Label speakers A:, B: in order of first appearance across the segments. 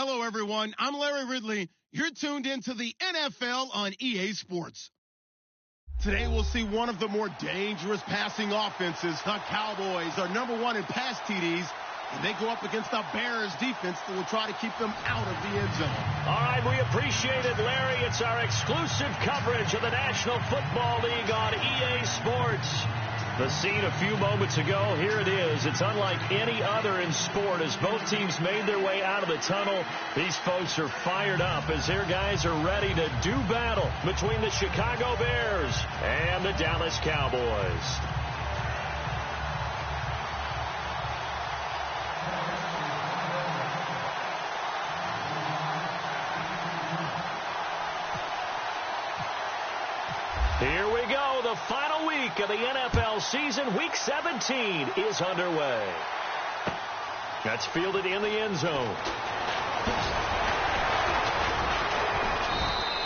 A: Hello, everyone. I'm Larry Ridley. You're tuned into the NFL on EA Sports. Today, we'll see one of the more dangerous passing offenses. The Cowboys are number one in pass TDs, and they go up against the Bears defense that will try to keep them out of the end zone.
B: All right, we appreciate it, Larry. It's our exclusive coverage of the National Football League on EA Sports. The scene a few moments ago, here it is. It's unlike any other in sport as both teams made their way out of the tunnel. These folks are fired up as their guys are ready to do battle between the Chicago Bears and the Dallas Cowboys. Here we go. The final week of the NFL season. Week 17 is underway. That's fielded in the end zone.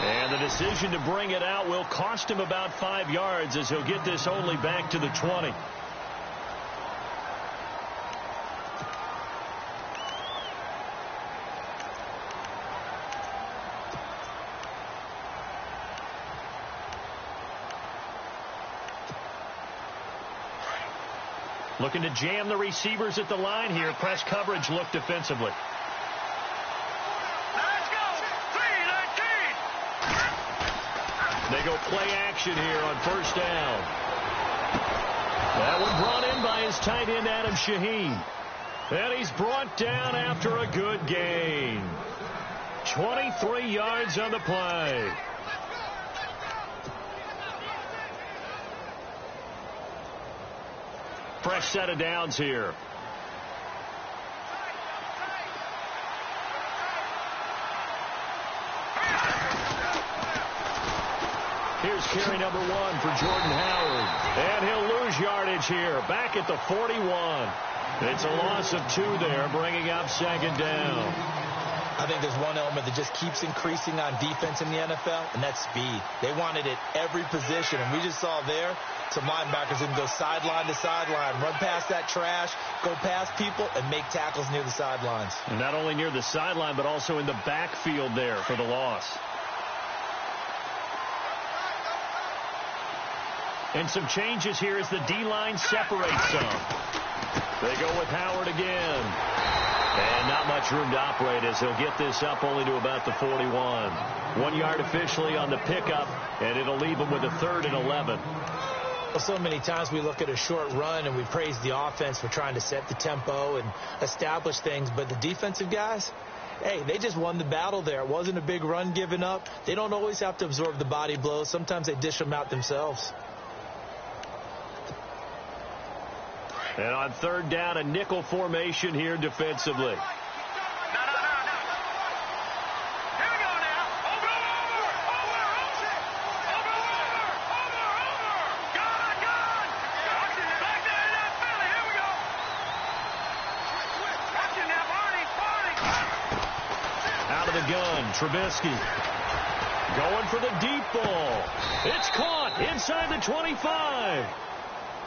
B: And the decision to bring it out will cost him about 5 yards as he'll get this only back to the 20. Looking to jam the receivers at the line here. Press coverage look defensively.
C: Let's go. 3-19.
B: They go play action here on first down. That one brought in by his tight end, Adam Shaheen. And he's brought down after a good gain. 23 yards on the play. Fresh set of downs here. Here's carry number 1 for Jordan Howard. And he'll lose yardage here. Back at the 41. It's a loss of 2 there, bringing up second down.
D: I think there's one element that just keeps increasing on defense in the NFL, and that's speed. They want it at every position, and we just saw there some linebackers who can go sideline to sideline, run past that trash, go past people, and make tackles near the sidelines.
B: And not only near the sideline, but also in the backfield there for the loss. And some changes here as the D-line separates some. They go with Howard again. And not much room to operate as he'll get this up only to about the 41. 1 yard officially on the pickup, and it'll leave him with a 3rd and 11.
D: Well, so many times we look at a short run and we praise the offense for trying to set the tempo and establish things, but the defensive guys, hey, they just won the battle there. It wasn't a big run given up. They don't always have to absorb the body blows. Sometimes they dish them out themselves.
B: And on 3rd down, a nickel formation here defensively.
C: No. Here we go now. Over. Gone. Back there in that belly. Here we go. Watching now, Barney.
B: Out of the gun, Trubisky. Going for the deep ball. It's caught inside the 25.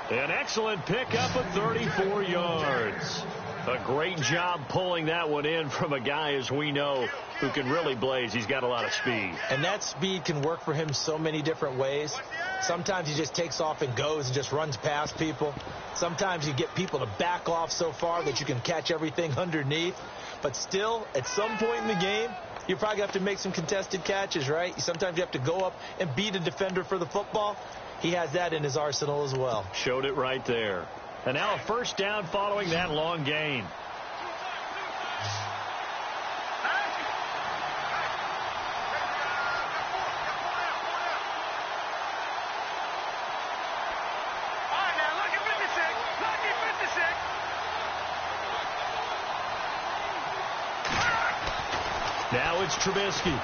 B: An excellent pickup of 34 yards. A great job pulling that one in from a guy, as we know, who can really blaze. He's got a lot of speed.
D: And that speed can work for him so many different ways. Sometimes he just takes off and goes and just runs past people. Sometimes you get people to back off so far that you can catch everything underneath. But still, at some point in the game, you probably have to make some contested catches, right? Sometimes you have to go up and beat a defender for the football. He has that in his arsenal as well.
B: Showed it right there. And now a first down following that long gain.
C: All right, now, lucky 56.
B: Now it's Trubisky.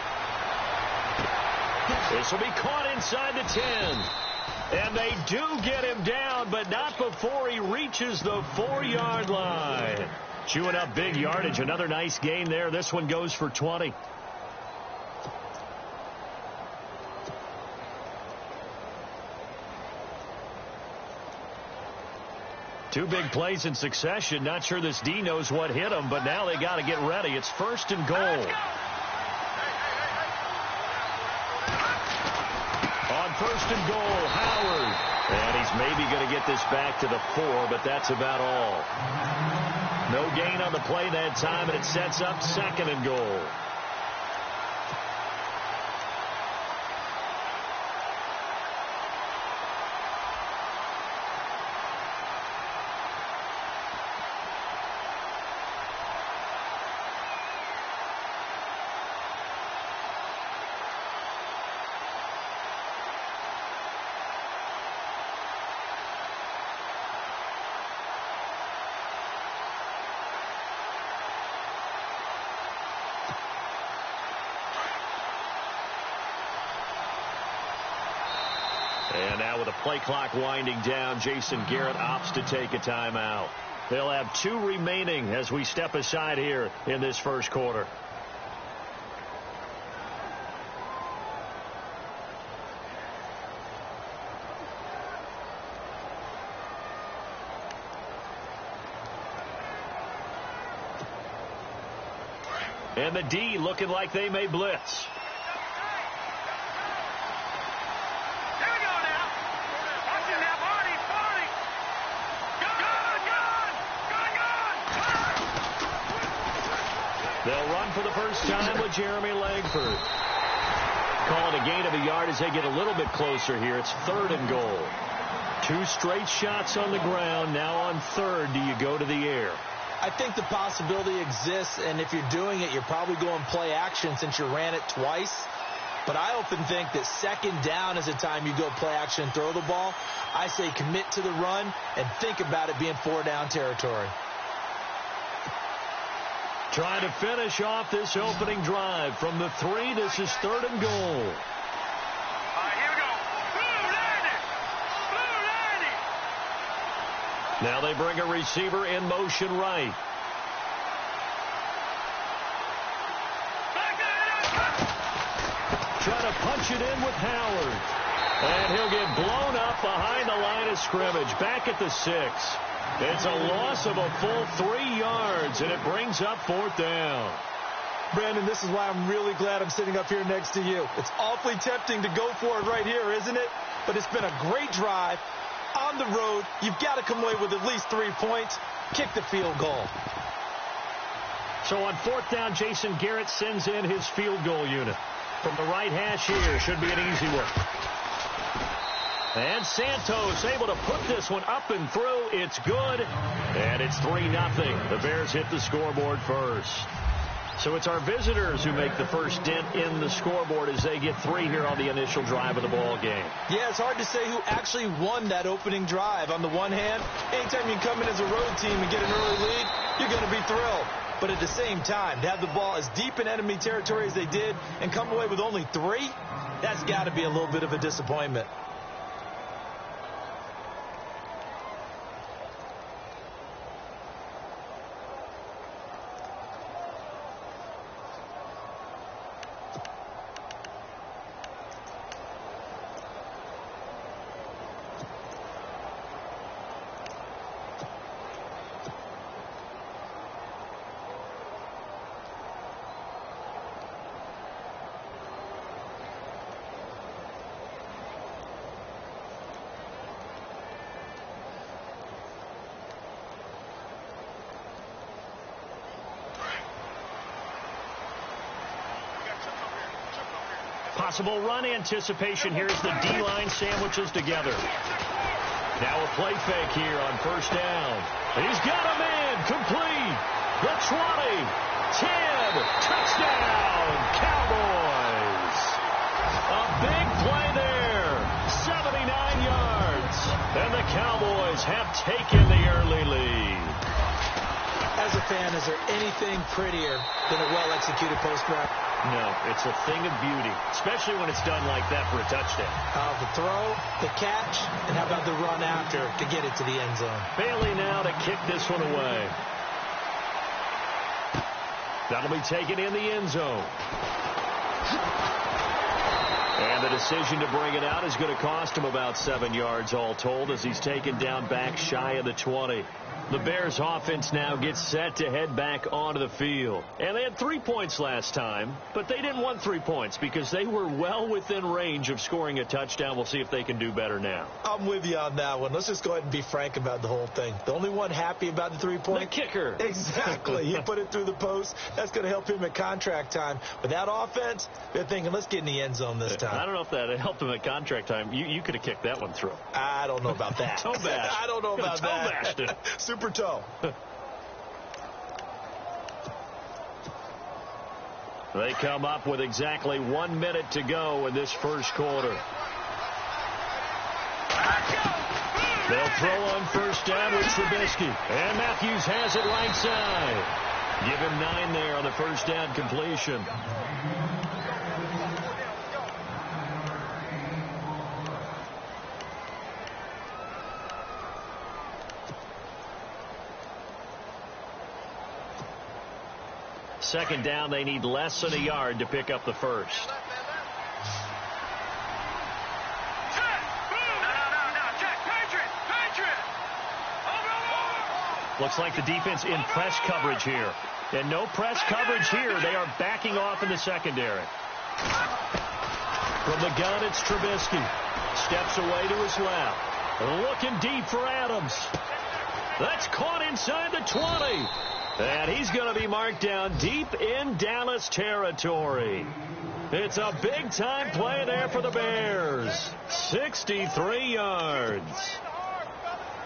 B: This will be caught inside the 10. And they do get him down, but not before he reaches the 4-yard line. Chewing up big yardage. Another nice gain there. This one goes for 20. Two big plays in succession. Not sure this D knows what hit him, but now they got to get ready. It's 1st and goal. On 1st and goal, Howard. And he's maybe going to get this back to the 4, but that's about all. No gain on the play that time, and it sets up 2nd and goal. And now with the play clock winding down, Jason Garrett opts to take a timeout. They'll have 2 remaining as we step aside here in this first quarter. And the D looking like they may blitz. They'll run for the first time with Jeremy Langford. Calling a gain of a yard as they get a little bit closer here. It's 3rd and goal. 2 straight shots on the ground. Now on 3rd, do you go to the air?
D: I think the possibility exists, and if you're doing it, you're probably going play action since you ran it twice. But I often think that 2nd down is the time you go play action and throw the ball. I say commit to the run and think about it being 4-down territory.
B: Trying to finish off this opening drive from the 3. This is 3rd and goal.
C: All right, here we go. Blue landing. Blue landing.
B: Now they bring a receiver in motion right. Trying to punch it in with Howard. And he'll get blown up behind the line of scrimmage. Back at the 6. It's a loss of a full 3 yards, and it brings up 4th down.
D: Brandon, this is why I'm really glad I'm sitting up here next to you. It's awfully tempting to go for it right here, isn't it? But it's been a great drive. On the road, you've got to come away with at least 3 points. Kick the field goal.
B: So on 4th down, Jason Garrett sends in his field goal unit. From the right hash here, should be an easy one. And Santos able to put this one up and through. It's good. And it's 3-0. The Bears hit the scoreboard first. So it's our visitors who make the first dent in the scoreboard as they get 3 here on the initial drive of the ball game.
D: Yeah, it's hard to say who actually won that opening drive. On the one hand, anytime you come in as a road team and get an early lead, you're going to be thrilled. But at the same time, to have the ball as deep in enemy territory as they did and come away with only 3, that's got to be a little bit of a disappointment.
B: Possible run anticipation here as the D-line sandwiches together. Now a play fake here on 1st down. He's got a man complete. The 20, 10, touchdown, Cowboys. A big play there, 79 yards. And the Cowboys have taken the early lead.
D: As a fan, is there anything prettier than a well-executed post route?
B: No, it's a thing of beauty, especially when it's done like that for a touchdown.
D: The throw, the catch, and how about the run after to get it to the end zone?
B: Bailey now to kick this one away. That'll be taken in the end zone. And the decision to bring it out is going to cost him about 7 yards all told as he's taken down back shy of the 20. The Bears offense now gets set to head back onto the field. And they had 3 points last time, but they didn't want 3 points because they were well within range of scoring a touchdown. We'll see if they can do better now.
D: I'm with you on that one. Let's just go ahead and be frank about the whole thing. The only one happy about the 3-point?
B: The kicker.
D: Exactly. He put it through the post. That's going to help him at contract time. But that offense, they're thinking, let's get in the end zone this time.
B: I don't know if that helped him at contract time. You could have kicked that one through.
D: I don't know about that.
B: Toe bash.
D: I don't know about
B: that.
D: Toe bashed it. Super toe.
B: They come up with exactly 1 minute to go in this first quarter. They'll throw on first down with Trubisky. And Matthews has it right side. Give him 9 there on the first down completion. Second down, they need less than a yard to pick up the first. Looks like the defense in press coverage here. And no press coverage here. They are backing off in the secondary. From the gun, it's Trubisky. Steps away to his left. Looking deep for Adams. That's caught inside the 20. And he's going to be marked down deep in Dallas territory. It's a big-time play there for the Bears. 63 yards.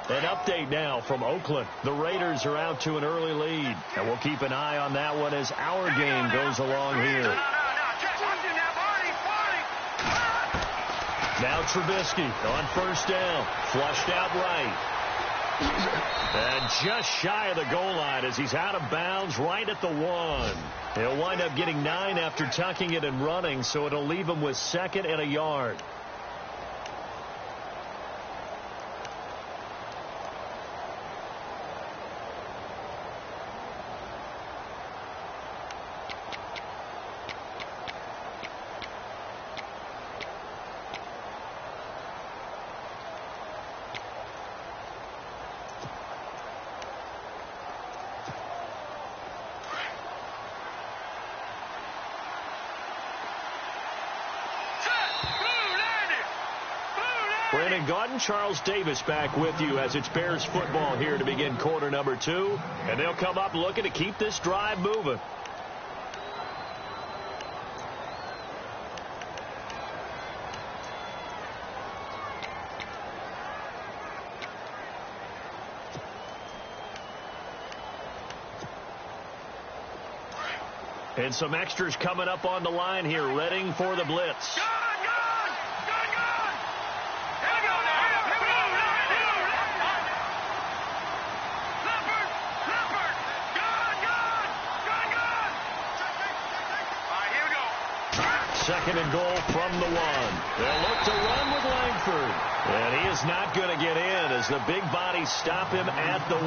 B: An update now from Oakland. The Raiders are out to an early lead. And we'll keep an eye on that one as our game goes along here. Now Trubisky on first down. Flushed out right. And just shy of the goal line as he's out of bounds right at the 1. He'll wind up getting 9 after tucking it and running, so it'll leave him with 2nd and a yard. Brandon Gaudin, Charles Davis back with you as it's Bears football here to begin quarter number 2. And they'll come up looking to keep this drive moving. And some extras coming up on the line here, readying for the blitz. Second and goal from the 1. They'll look to run with Langford. And he is not going to get in as the big bodies stop him at the 1.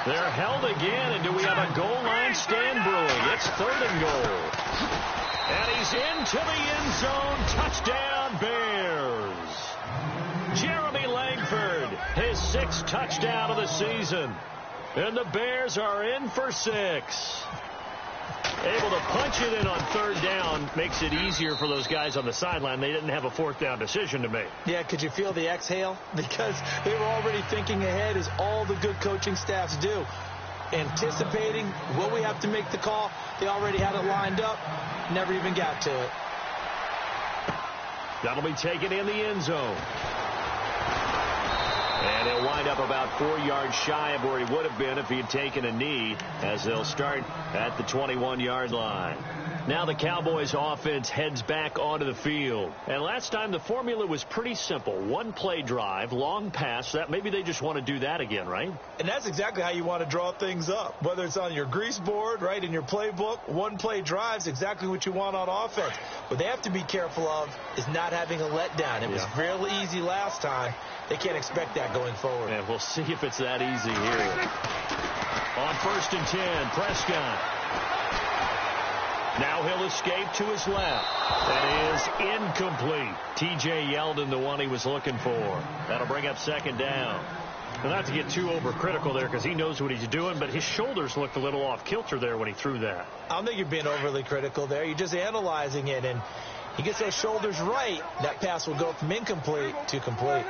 B: They're held again, and do we have a goal line stand brewing? It's 3rd and goal. And he's into the end zone. Touchdown, Bears. Jeremy Langford, his 6th touchdown of the season. And the Bears are in for 6. Able to punch it in on 3rd down makes it easier for those guys on the sideline. They didn't have a 4th down decision to make. Yeah, could you feel the exhale? Because they were already thinking ahead, as all the good coaching staffs do. Anticipating, will we have to make the call? They already had it lined up. Never even got to it. That'll be taken in the end zone. And he'll wind up about 4 yards shy of where he would have been if he had taken a knee, as they'll start at the 21-yard line. Now the Cowboys offense heads back onto the field. And last time the formula was pretty simple. 1-play drive, long pass. That maybe they just want to do that again, right? And that's exactly how you want to draw things up. Whether it's on your grease board, right, in your playbook, 1-play drive is exactly what you want on offense. What they have to be careful of is not having a letdown. It was real easy last time. They can't expect that going forward. And we'll see if it's that easy here. On 1st and 10, Prescott. Now he'll escape to his left. That is incomplete. T.J. Yeldon, the one he was looking for. That'll bring up second down. Well, not to get too overcritical there because he knows what he's doing, but his shoulders looked a little off kilter there when he threw that.
D: I don't think you're being overly critical there. You're just analyzing it, and he gets those shoulders right. That pass will go from incomplete to complete.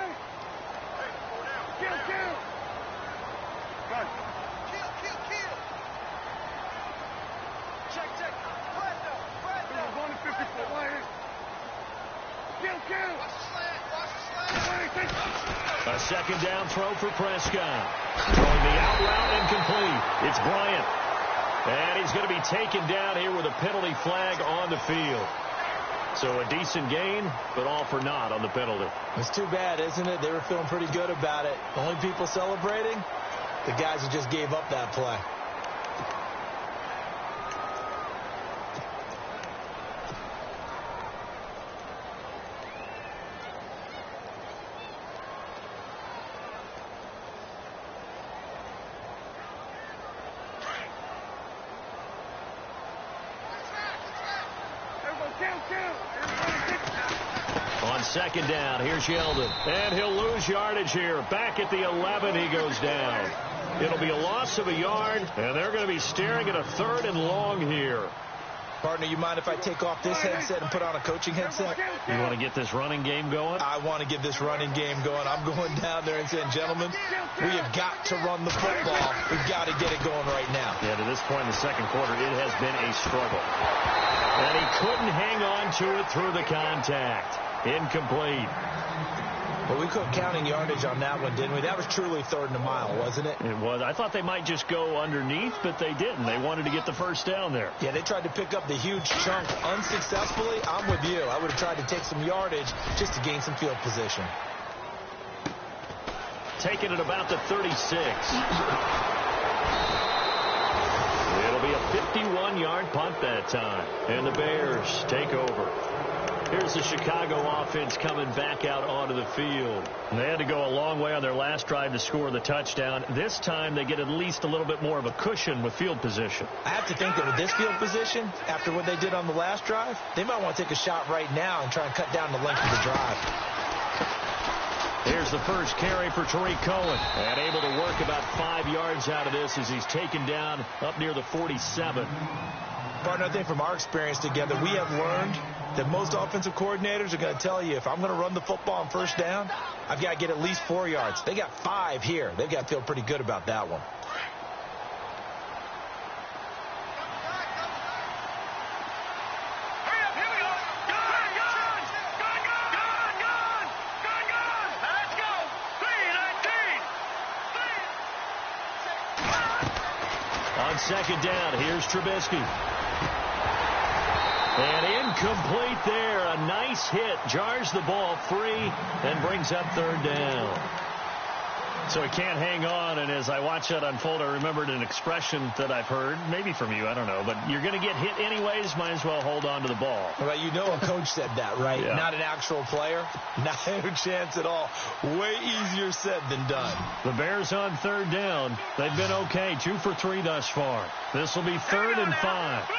B: A second down throw for Prescott. Throwing the out route incomplete. It's Bryant. And he's going to be taken down here with a penalty flag on the field. So a decent gain, but all for naught on the penalty.
D: It's too bad, isn't it? They were feeling pretty good about it. The only people celebrating, the guys who just gave up that play.
B: On second down, here's Yeldon. And he'll lose yardage here. Back at the 11, he goes down. It'll be a loss of a yard, and they're going to be staring at a 3rd and long here.
D: Partner, you mind if I take off this headset and put on a coaching headset?
B: You want to get this running game going?
D: I want to get this running game going. I'm going down there and saying, gentlemen, we have got to run the football. We've got to get it going right now.
B: Yeah, to this point in the second quarter, it has been a struggle. And he couldn't hang on to it through the contact. Incomplete.
D: Well, we quit counting yardage on that one, didn't we? That was truly 3rd and a mile, wasn't it?
B: It was. I thought they might just go underneath, but they didn't. They wanted to get the first down there.
D: Yeah, they tried to pick up the huge chunk unsuccessfully. I'm with you. I would have tried to take some yardage just to gain some field position.
B: Taking it about the 36. It'll be a 51-yard punt that time. And the Bears take over. Here's the Chicago offense coming back out onto the field. They had to go a long way on their last drive to score the touchdown. This time they get at least a little bit more of a cushion with field position.
D: I have to think that with this field position, after what they did on the last drive, they might want to take a shot right now and try and cut down the length of the drive.
B: Here's the first carry for Tariq Cohen. And able to work about 5 yards out of this as he's taken down up near the 47.
D: Partner, I think from our experience together, we have learned that most offensive coordinators are going to tell you, if I'm going to run the football on first down, I've got to get at least 4 yards. They got 5 here. They've got to feel pretty good about that one.
B: On second down, here's Trubisky. And incomplete there. A nice hit. Jars the ball free and brings up 3rd down. So he can't hang on, and as I watch that unfold, I remembered an expression that I've heard, maybe from you, I don't know, but you're going to get hit anyways, might as well hold on to the ball.
D: Well, you know a coach said that, right?
B: Yeah.
D: Not an actual player. Not a chance at all. Way easier said than done.
B: The Bears on 3rd down. They've been okay, 2 for 3 thus far. This will be 3rd and 5.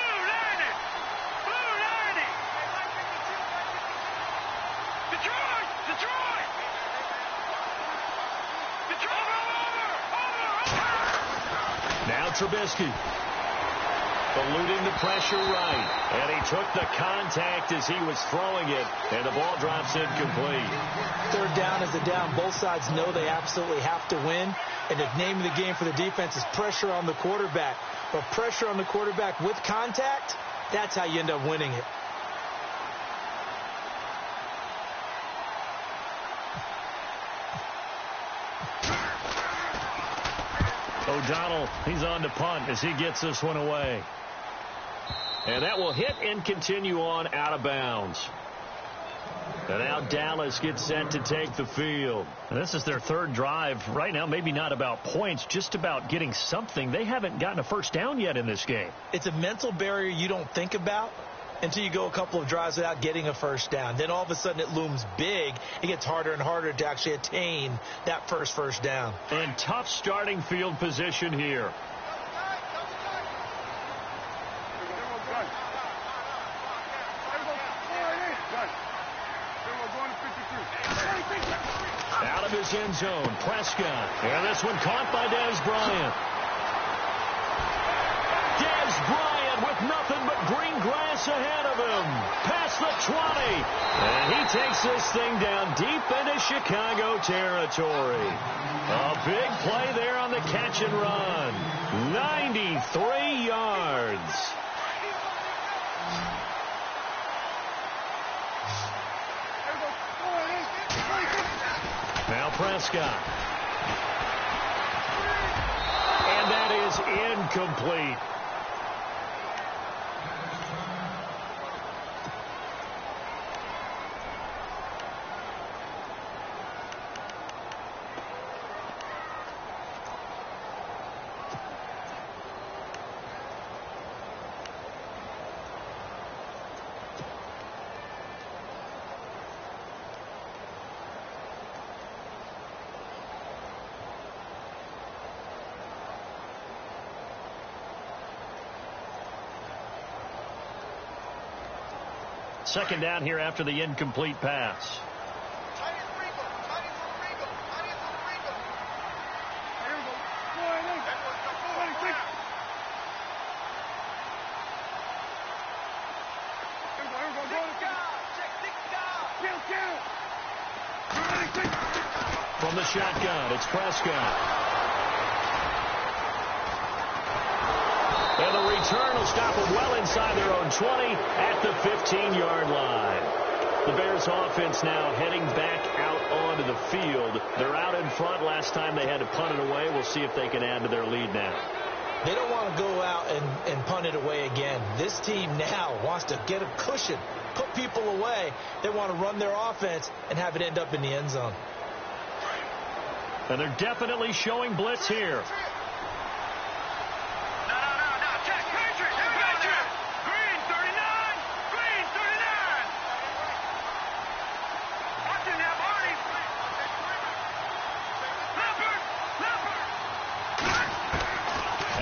B: Trubisky eluding the pressure right, and he took the contact as he was throwing it, and the ball drops incomplete.
D: 3rd down is the down. Both sides know they absolutely have to win, and the name of the game for the defense is pressure on the quarterback. But pressure on the quarterback with contact, that's how you end up winning it.
B: O'Donnell, he's on to punt as he gets this one away. And that will hit and continue on out of bounds. And now Dallas gets set to take the field. And this is their 3rd drive right now. Maybe not about points, just about getting something. They haven't gotten a first down yet in this game.
D: It's a mental barrier you don't think about until you go a couple of drives without getting a first down. Then all of a sudden it looms big. It gets harder and harder to actually attain that first down.
B: And tough starting field position here. end zone. Prescott. And this one caught by Dez Bryant. Dez Bryant with nothing but green grass ahead of him. Past the 20. And he takes this thing down deep into Chicago territory. A big play there on the catch and run. 93 yards. Now Prescott. And that is incomplete. Second down here after the incomplete pass. From the shotgun, it's Prescott. And the return will stop them well inside their own 20 at the 15-yard line. The Bears offense now heading back out onto the field. They're out in front. Last time they had to punt it away. We'll see if they can add to their lead now.
D: They don't want to go out and punt it away again. This team now wants to get a cushion, put people away. They want to run their offense and have it end up in the end zone.
B: And they're definitely showing blitz here.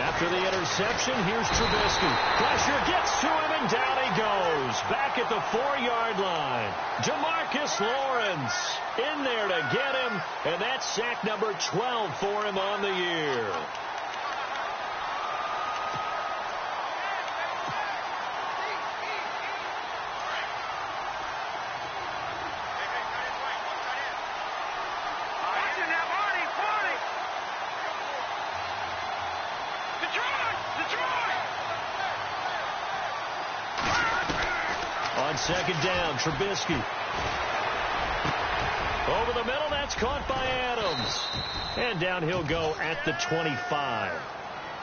B: After the interception, here's Trubisky. Pressure gets to him, and down he goes. Back at the 4-yard line. Demarcus Lawrence in there to get him, and that's sack number 12 for him on the year. Second down, Trubisky. Over the middle, that's caught by Adams. And down he'll go at the 25.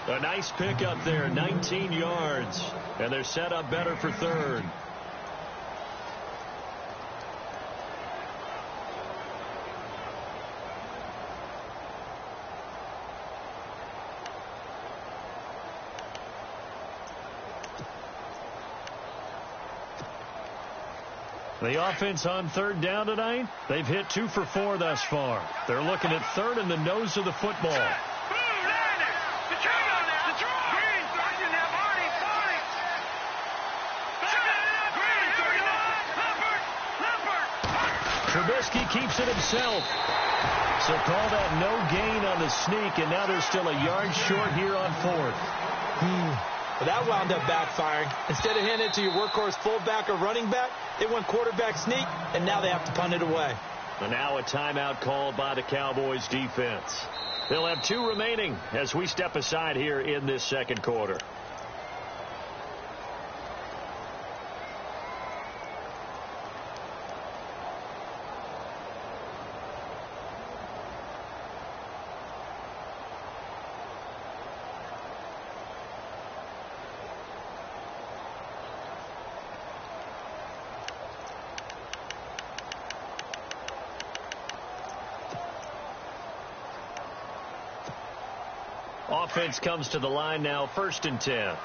B: A nice pickup there, 19 yards. And they're set up better for third. The offense on third down tonight, they've hit 2 for 4 thus far. They're looking at third in the nose of the football. Trubisky keeps it himself. So call that no gain on the sneak, and now they're still a yard short here on fourth.
D: But that wound up backfiring. Instead of handing it to your workhorse fullback or running back, they went quarterback sneak, and now they have to punt it away.
B: And now a timeout called by the Cowboys defense. They'll have 2 remaining as we step aside here in this second quarter. Offense comes to the line now, 1st and 10.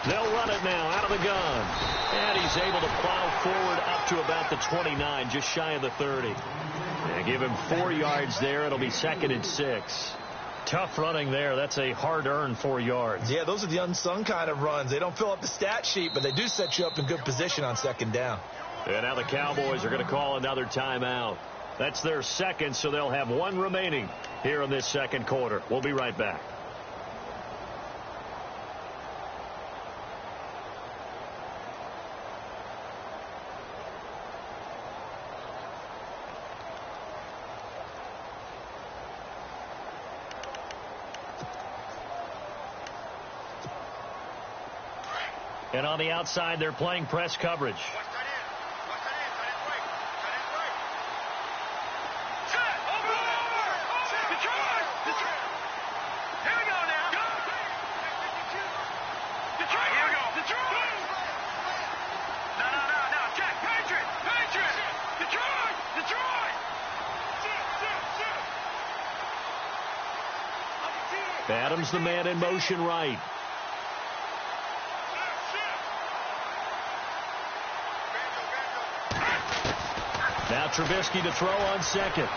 B: They'll run it now out of the gun. And he's able to plow forward up to about the 29, just shy of the 30. And give him 4 yards there. It'll be 2nd and 6. Tough running there. That's a hard-earned 4 yards.
D: Yeah, those are the unsung kind of runs. They don't fill up the stat sheet, but they do set you up in good position on second down.
B: And now the Cowboys are going to call another timeout. That's their second, so they'll have one remaining here in this second quarter. We'll be right back. And on the outside, they're playing press coverage. Adams, the man in motion right. Now Trubisky to throw on second.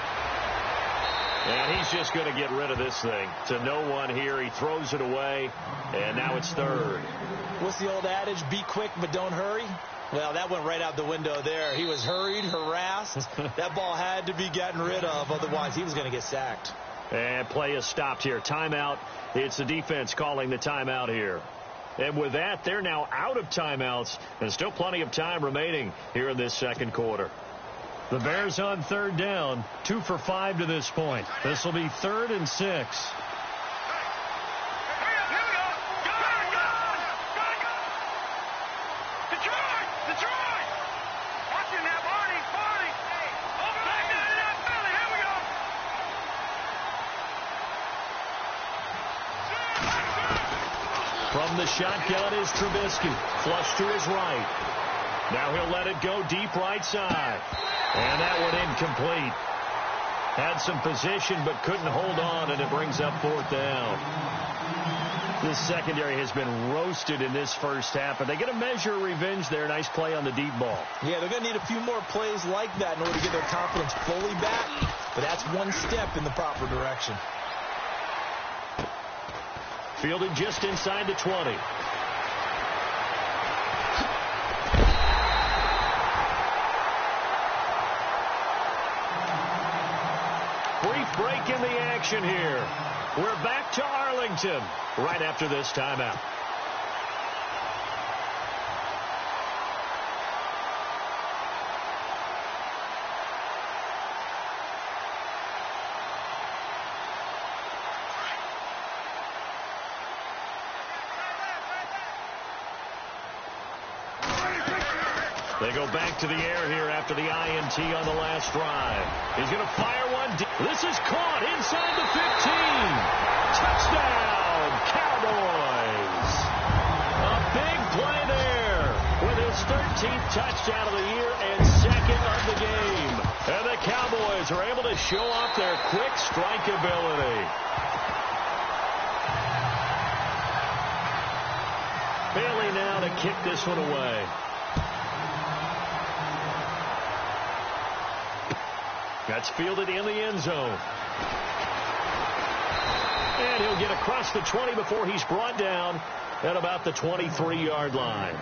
B: And he's just going to get rid of this thing. To no one here. He throws it away. And now it's third.
D: What's the old adage? Be quick, but don't hurry. Well, that went right out the window there. He was hurried, harassed. That ball had to be gotten rid of. Otherwise, he was going to get sacked.
B: And play is stopped here. Timeout. It's the defense calling the timeout here. And with that, they're now out of timeouts. And still plenty of time remaining here in this second quarter. The Bears on third down. 2 for 5 to this point. This will be 3rd and 6. From the shotgun is Trubisky. Flush to his right. Now he'll let it go deep right side. And that one incomplete. Had some position but couldn't hold on, and it brings up 4th down. This secondary has been roasted in this first half, but they get a measure of revenge there. Nice play on the deep ball.
D: Yeah, they're going to need a few more plays like that in order to get their confidence fully back, but that's one step in the proper direction.
B: Fielded just inside the 20. Brief break in the action here. We're back to Arlington right after this timeout. They go back to the air here after the INT on the last drive. He's going to fire one deep. This is caught inside the 15. Touchdown, Cowboys. A big play there with his 13th touchdown of the year and 2nd of the game. And the Cowboys are able to show off their quick strike ability. Bailey now to kick this one away. That's fielded in the end zone. And he'll get across the 20 before he's brought down at about the 23-yard line.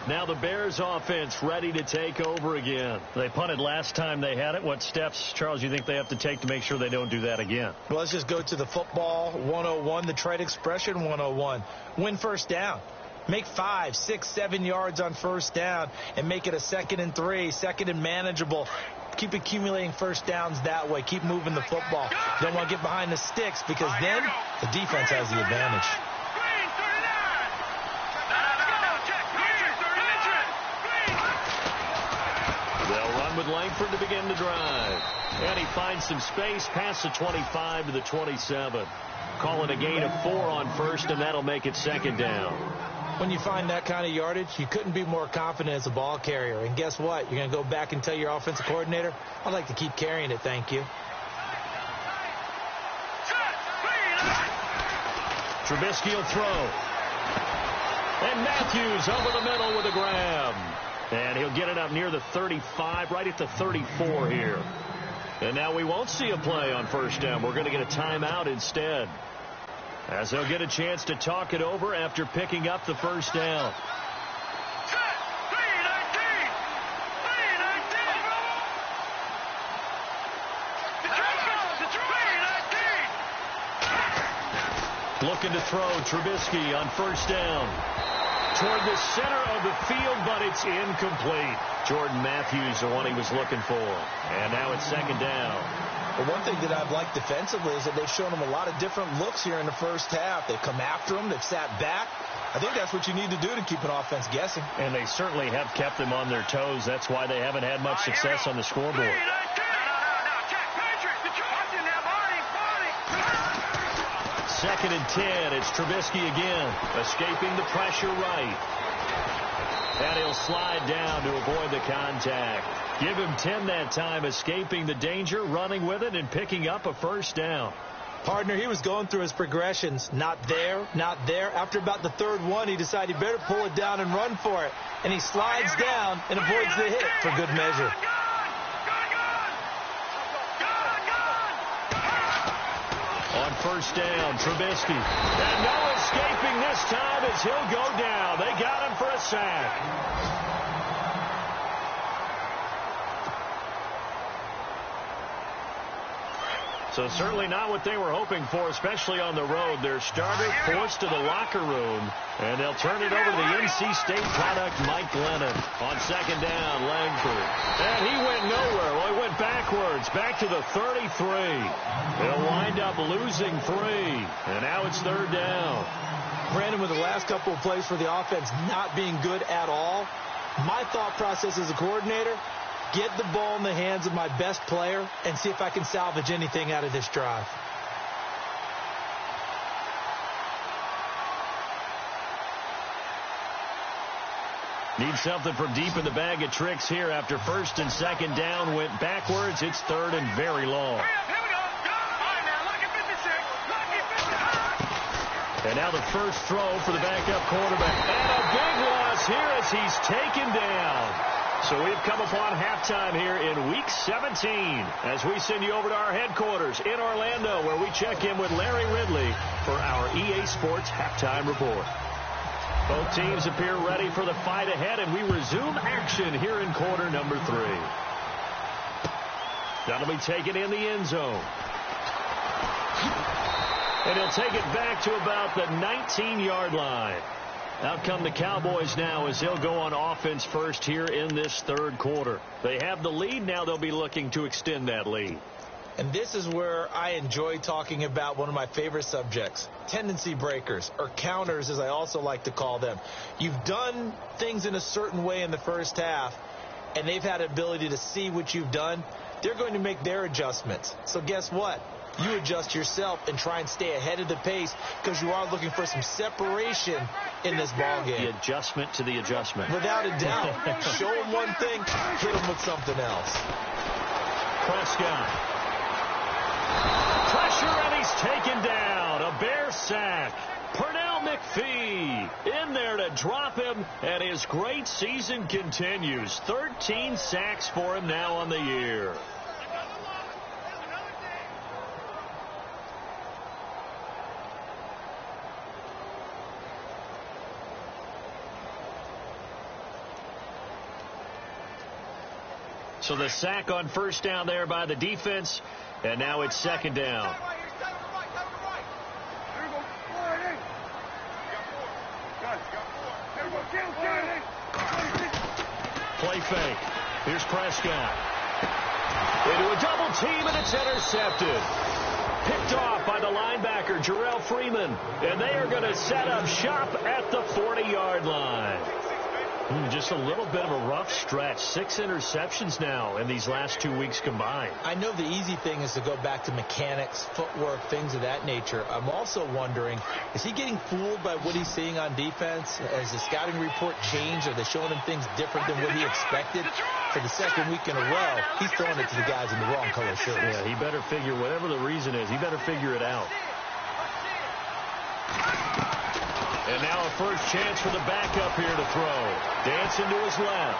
B: Now the Bears offense ready to take over again. They punted last time they had it. What steps, Charles, you think they have to take to make sure they don't do that again?
D: Well, let's just go to the football 101, the trade expression 101. Win first down. Make 5, 6, 7 yards on first down and make it a 2nd and 3, 2nd and manageable. Keep accumulating first downs that way. Keep moving the football. You don't want to get behind the sticks because then the defense has the advantage.
B: They'll run with Langford to begin the drive. And he finds some space past the 25 to the 27. Call it a gain of 4 on first, and that'll make it 2nd down.
D: When you find that kind of yardage, you couldn't be more confident as a ball carrier. And guess what? You're going to go back and tell your offensive coordinator, I'd like to keep carrying it, thank you.
B: Trubisky will throw. And Matthews over the middle with a grab. And he'll get it up near the 35, right at the 34 here. And now we won't see a play on first down. We're going to get a timeout instead. as they'll get a chance to talk it over after picking up the first down. Looking to throw Trubisky on first down. Toward the center of the field, but it's incomplete. Jordan Matthews, the one he was looking for. And now it's second down.
D: Well, one thing that I've liked defensively is that they've shown him a lot of different looks here in the first half. They've come after him. They've sat back. I think that's what you need to do to keep an offense guessing.
B: And they certainly have kept them on their toes. That's why they haven't had much success on the scoreboard. Second and 10. It's Trubisky again, escaping the pressure right. And he'll slide down to avoid the contact. Give him 10 that time, escaping the danger, running with it, and picking up a first down.
D: Partner, he was going through his progressions. Not there, not there. After about the third one, he decided he better pull it down and run for it. And he slides down and avoids the hit for good measure.
B: On first down, Trubisky. And no escaping this time as he'll go down. They got him for a sack. So certainly not what they were hoping for, especially on the road. Their starter forced to the locker room, and they'll turn it over to the NC State product, Mike Glennon. On second down, Langford. And he went nowhere. Well, he went backwards, back to the 33. They'll wind up losing 3, and now it's third down.
D: Brandon, with the last couple of plays for the offense not being good at all, my thought process as a coordinator, get the ball in the hands of my best player and see if I can salvage anything out of this drive.
B: Need something from deep in the bag of tricks here after first and second down went backwards. It's third and very long. And now the first throw for the backup quarterback. And a big loss here as he's taken down. So we've come upon halftime here in Week 17 as we send you over to our headquarters in Orlando where we check in with Larry Ridley for our EA Sports Halftime Report. Both teams appear ready for the fight ahead, and we resume action here in quarter number 3. That'll be taken in the end zone. And he'll take it back to about the 19-yard line. Out come the Cowboys now as they'll go on offense first here in this third quarter. They have the lead. Now they'll be looking to extend that lead.
D: And this is where I enjoy talking about one of my favorite subjects, tendency breakers, or counters as I also like to call them. You've done things in a certain way in the first half, and they've had an ability to see what you've done. They're going to make their adjustments. So guess what? You adjust yourself and try and stay ahead of the pace because you are looking for some separation in this ballgame.
B: The adjustment to the adjustment.
D: Without a doubt. Show them one thing, hit them with something else.
B: Prescott. Pressure, and he's taken down. A Bear sack. Pernell McPhee in there to drop him, and his great season continues. 13 sacks for him now on the year. So the sack on first down there by the defense, and now it's second down. Play fake. Here's Prescott. Into a double team, and it's intercepted. Picked off by the linebacker, Jarrell Freeman. And they are going to set up shop at the 40-yard line. Just a little bit of a rough stretch. 6 interceptions now in these last 2 weeks combined.
D: I know the easy thing is to go back to mechanics, footwork, things of that nature. I'm also wondering, is he getting fooled by what he's seeing on defense? Has the scouting report changed? Are they showing him things different than what he expected? For the second week in a row, he's throwing it to the guys in the wrong color shirts.
B: Yeah, he better figure, whatever the reason is, he better figure it out. And now a first chance for the backup here to throw. Dancing to his left.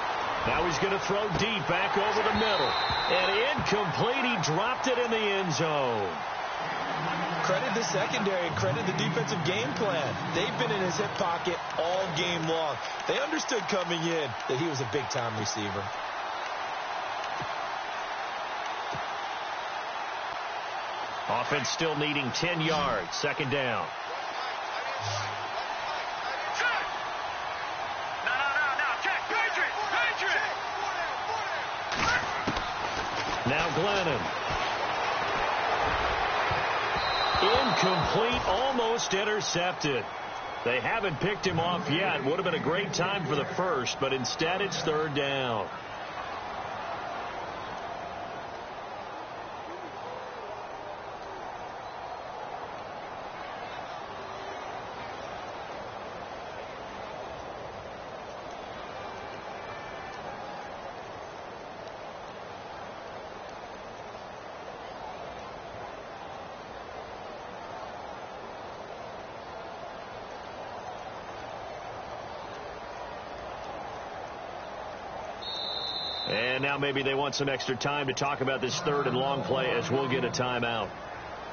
B: Now he's going to throw deep back over the middle. And incomplete. He dropped it in the end zone.
D: credit the secondary and credit the defensive game plan. They've been in his hip pocket all game long. They understood coming in that he was a big-time receiver.
B: Offense still needing 10 yards. Second down. Now Glennon. Incomplete, almost intercepted. They haven't picked him off yet. Would have been a great time for the first, but instead it's third down. And now maybe they want some extra time to talk about this third and long play as we'll get a timeout.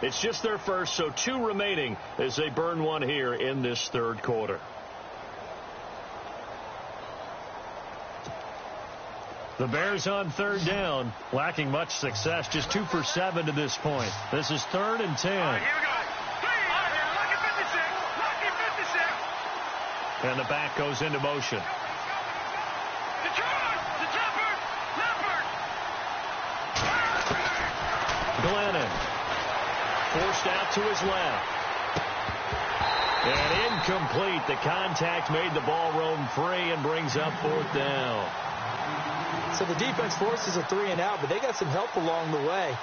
B: It's just their first, so 2 remaining as they burn one here in this third quarter. The Bears on third down, lacking much success, just 2 for 7 to this point. This is 3rd and 10.
C: Here we go. Lucky 56. Lucky 56.
B: And the back goes into motion. Glennon forced out to his left. And incomplete. The contact made the ball roam free and brings up 4th down.
D: So the defense forces a 3 and out, but they got some help along the way.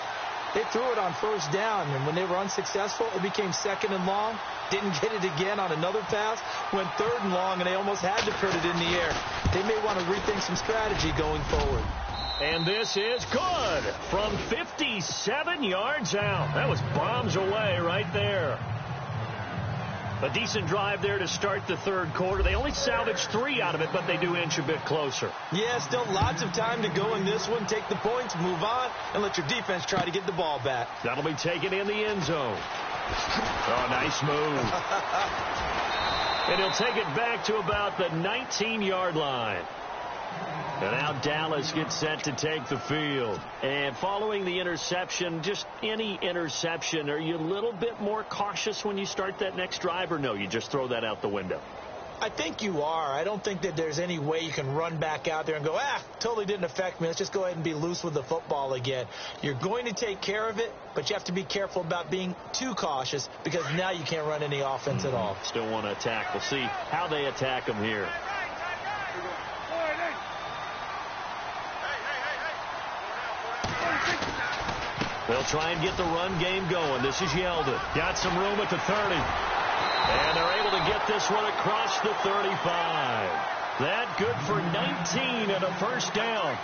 D: They threw it on 1st down, and when they were unsuccessful, it became 2nd and long. Didn't get it again on another pass. Went 3rd and long, and they almost had to put it in the air. They may want to rethink some strategy going forward.
B: And this is good from 57 yards out. That was bombs away right there. A decent drive there to start the third quarter. They only salvaged 3 out of it, but they do inch a bit closer.
D: Yeah, still lots of time to go in this one. Take the points, move on, and let your defense try to get the ball back.
B: That'll be taken in the end zone. Oh, nice move. And he'll take it back to about the 19-yard line. And now Dallas gets set to take the field. And following the interception, just any interception, are you a little bit more cautious when you start that next drive, or no, you just throw that out the window?
D: I think you are. I don't think that there's any way you can run back out there and go, totally didn't affect me. Let's just go ahead and be loose with the football again. You're going to take care of it, but you have to be careful about being too cautious because now you can't run any offense at all.
B: Still want to attack. We'll see how they attack them here. They'll try and get the run game going. This is Yeldon. Got some room at the 30. And they're able to get this one across the 35. That good for 19 and a 1st down.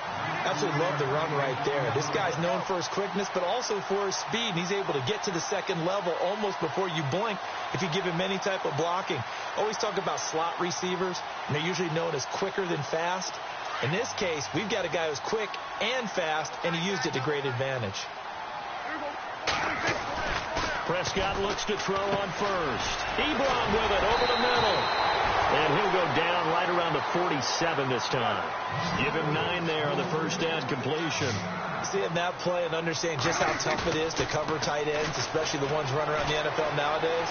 D: Absolutely love the run right there. This guy's known for his quickness, but also for his speed. And he's able to get to the 2nd level almost before you blink if you give him any type of blocking. Always talk about slot receivers, and they're usually known as quicker than fast. In this case, we've got a guy who's quick and fast, and he used it to great advantage.
B: Prescott looks to throw on 1st. Ebron with it over the middle. And he'll go down right around the 47 this time. Give him 9 there on the 1st down completion.
D: Seeing that play and understanding just how tough it is to cover tight ends, especially the ones running around the NFL nowadays,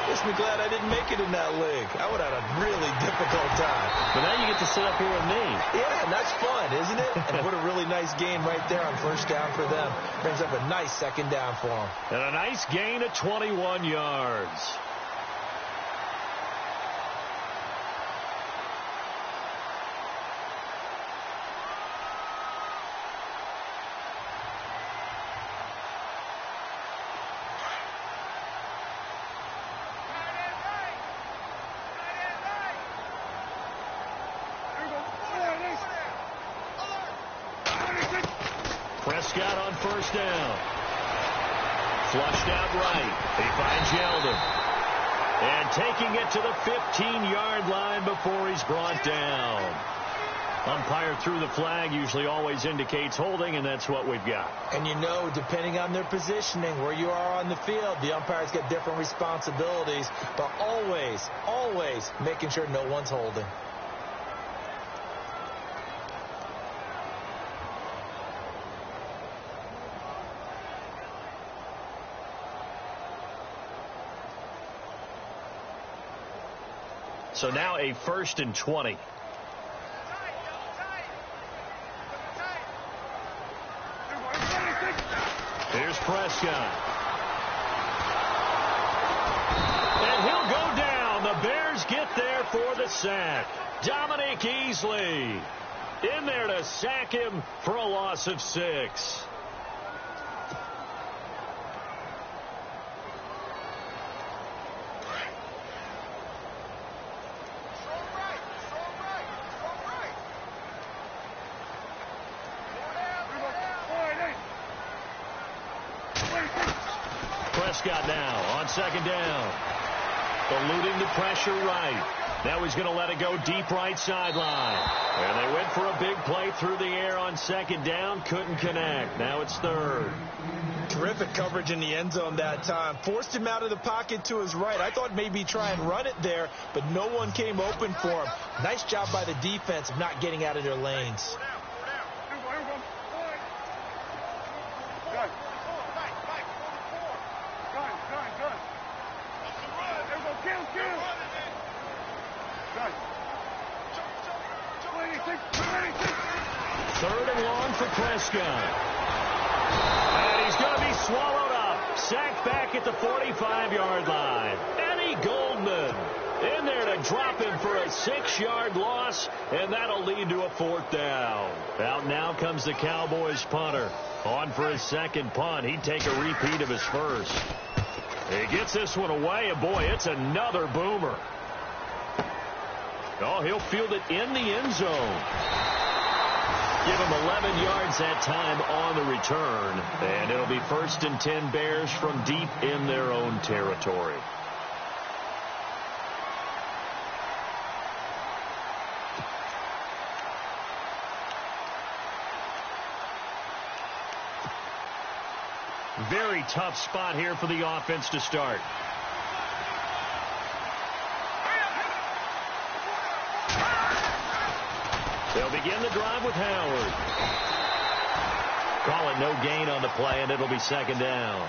D: makes me glad I didn't make it in that league. I would have had a really difficult time.
B: But now you get to sit up here with me.
D: Yeah, and that's fun, isn't it? And what a really nice gain right there on 1st down for them. Brings up a nice 2nd down for them.
B: And a nice gain of 21 yards. Prescott on 1st down. Flushed out right. He finds Yeldon. And taking it to the 15-yard line before he's brought down. Umpire threw the flag, usually always indicates holding, and that's what we've got.
D: And you know, depending on their positioning, where you are on the field, the umpires get different responsibilities, but always, always making sure no one's holding.
B: So now a 1st and 20. Here's Prescott. And he'll go down. The Bears get there for the sack. Dominic Easley in there to sack him for a loss of 6. Prescott now on 2nd down. Eluding the pressure right. Now he's going to let it go deep right sideline. And they went for a big play through the air on 2nd down. Couldn't connect. Now it's 3rd.
D: Terrific coverage in the end zone that time. Forced him out of the pocket to his right. I thought maybe try and run it there, but no one came open for him. Nice job by the defense of not getting out of their lanes.
B: Third and long for Prescott. And he's going to be swallowed up. Sacked back at the 45-yard line. Eddie Goldman in there to drop him for a 6-yard loss, and that'll lead to a 4th down. Out now comes the Cowboys punter. On for his 2nd punt. He'd take a repeat of his first. He gets this one away, and boy, it's another boomer. Oh, he'll field it in the end zone. Give him 11 yards that time on the return. And it'll be 1st and 10 Bears from deep in their own territory. Very tough spot here for the offense to start. They'll begin the drive with Howard. Call it no gain on the play, and it'll be 2nd down.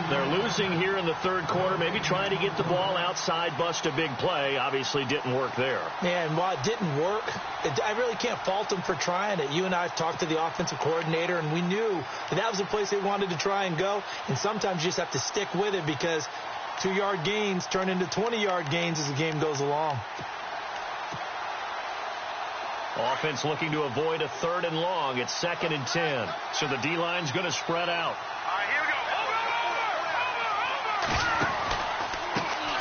B: They're losing here in the 3rd quarter, maybe trying to get the ball outside, bust a big play. Obviously didn't work there.
D: Yeah, and while it didn't work, I really can't fault them for trying it. You and I have talked to the offensive coordinator, and we knew that was the place they wanted to try and go. And sometimes you just have to stick with it because 2-yard gains turn into 20-yard gains as the game goes along.
B: Offense looking to avoid a 3rd and long. It's 2nd and 10. So the D-line's going to spread out.
C: All right, here we go.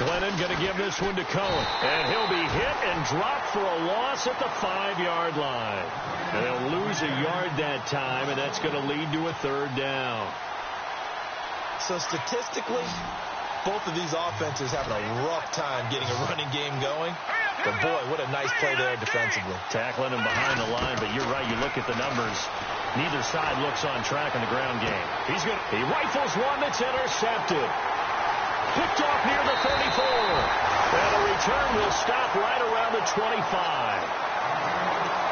B: Glennon going to give this one to Cohen. And he'll be hit and dropped for a loss at the 5-yard line. And they'll lose a yard that time, and that's going to lead to a 3rd down.
D: So statistically, both of these offenses having a rough time getting a running game going. But, boy, what a nice play there defensively.
B: Tackling him behind the line, but you're right. You look at the numbers. Neither side looks on track in the ground game. He rifles one that's intercepted. Picked off near the 34. And a return will stop right around the 25.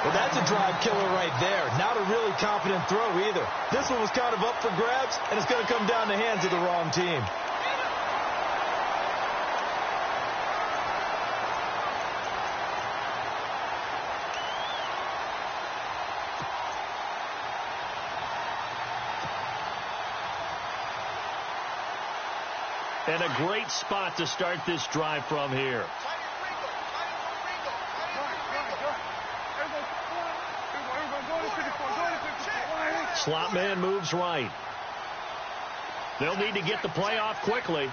D: Well, that's a drive killer right there. Not a really confident throw either. This one was kind of up for grabs, and it's going to come down the hands of the wrong team.
B: And a great spot to start this drive from here. Slot man moves right. They'll need to get the play off quickly.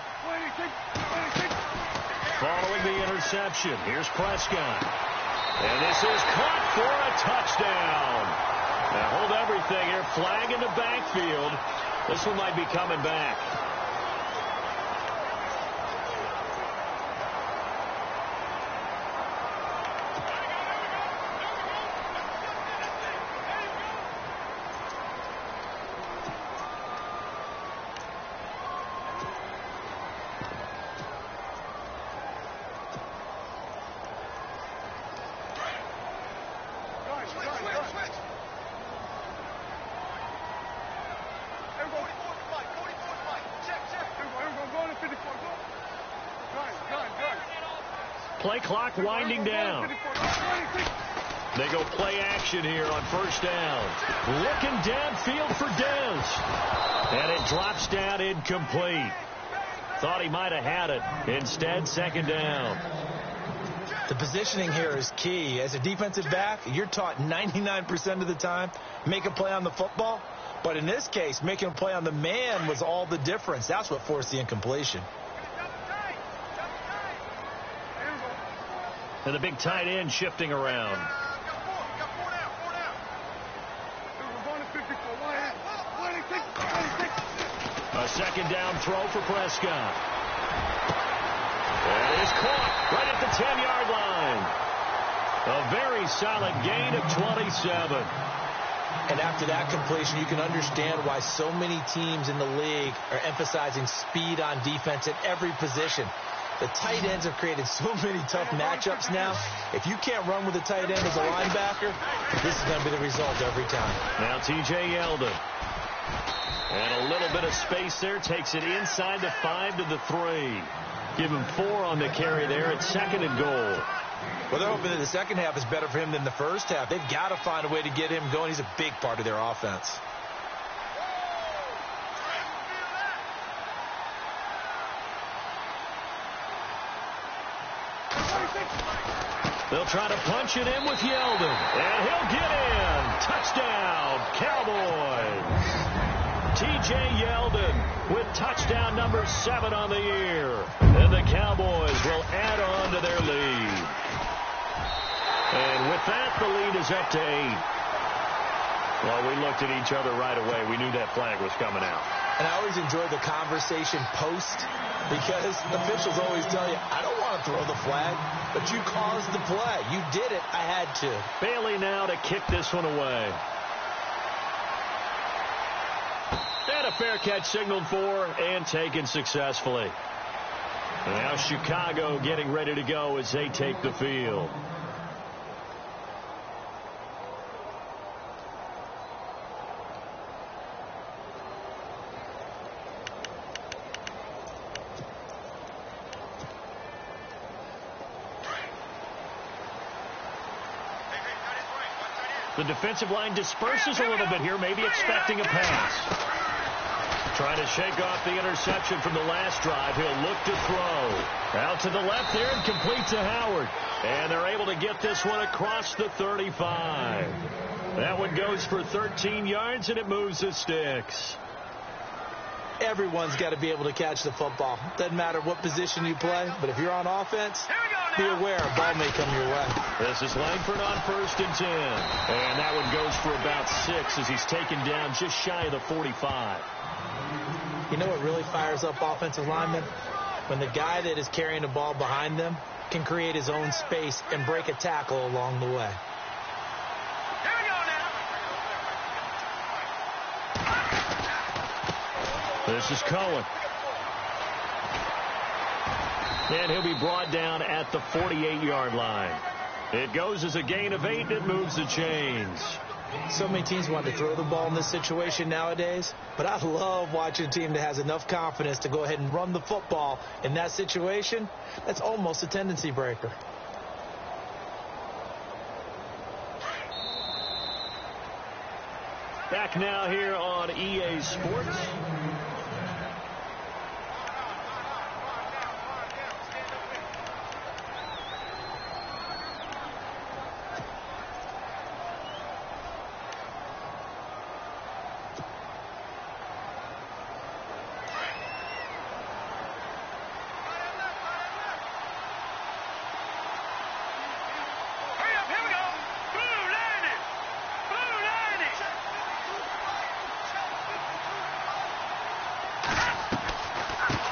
B: Following the interception, here's Prescott. And this is caught for a touchdown. Now hold everything here. Flag in the backfield. This one might be coming back. play clock winding down. They go play action here on first down. Looking downfield for Dez. And it drops down incomplete. Thought he might have had it. Instead, second down.
D: The positioning here is key. As a defensive back, you're taught 99% of the time, make a play on the football. But in this case, making a play on the man was all the difference. That's what forced the incompletion.
B: And the big tight end shifting around. A second down throw for Prescott. And it is caught right at the 10-yard line. A very solid gain of 27.
D: And after that completion, you can understand why so many teams in the league are emphasizing speed on defense at every position. The tight ends have created so many tough matchups now. If you can't run with a tight end as a linebacker, this is going to be the result every time.
B: Now T.J. Yeldon. And a little bit of space there. Takes it inside the 5 to the 3. Give him 4 on the carry there at second and goal.
D: Well, they're hoping that the second half is better for him than the first half. They've got to find a way to get him going. He's a big part of their offense.
B: They'll try to punch it in with Yeldon. And he'll get in. Touchdown, Cowboys. T.J. Yeldon with touchdown number 7 on the year. And the Cowboys will add on to their lead. And with that, the lead is up to 8. Well, we looked at each other right away. We knew that flag was coming out.
D: And I always enjoy the conversation post, because officials always tell you, I don't want to throw the flag, but you caused the play. You did it. I had to.
B: Bailey now to kick this one away. And a fair catch signaled for and taken successfully. And now Chicago getting ready to go as they take the field. The defensive line disperses a little bit here, maybe expecting a pass. Trying to shake off the interception from the last drive. He'll look to throw. Out to the left there and complete to Howard. And they're able to get this one across the 35. That one goes for 13 yards, and it moves the sticks.
D: Everyone's got to be able to catch the football. Doesn't matter what position you play, but if you're on offense, be aware a ball may come your way.
B: This is Langford on first and 10. And that one goes for about 6 as he's taken down just shy of the 45.
D: You know what really fires up offensive linemen? When the guy that is carrying the ball behind them can create his own space and break a tackle along the way.
B: This is Cohen. And he'll be brought down at the 48-yard line. It goes as a gain of 8, and it moves the chains.
D: So many teams want to throw the ball in this situation nowadays, but I love watching a team that has enough confidence to go ahead and run the football in that situation. That's almost a tendency breaker.
B: Back now here on EA Sports.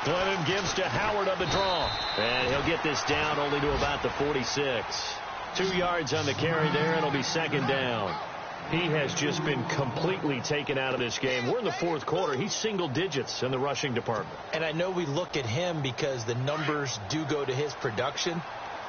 B: Glennon gives to Howard on the draw. And he'll get this down only to about the 46. 2 yards on the carry there, and it'll be second down. He has just been completely taken out of this game. We're in the fourth quarter. He's single digits in the rushing department.
D: And I know we look at him because the numbers do go to his production,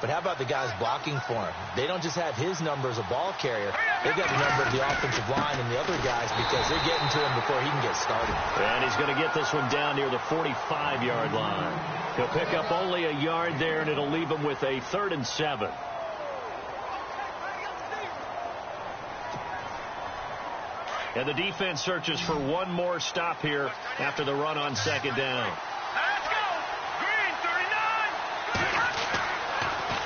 D: but how about the guys blocking for him? They don't just have his number as a ball carrier. They've got the number of the offensive line and the other guys because they're getting to him before he can get started.
B: And he's going to get this one down near the 45-yard line. He'll pick up only a yard there, and it'll leave him with a 3rd and 7. And the defense searches for one more stop here after the run on 2nd down.
C: Let's go! Green, 39!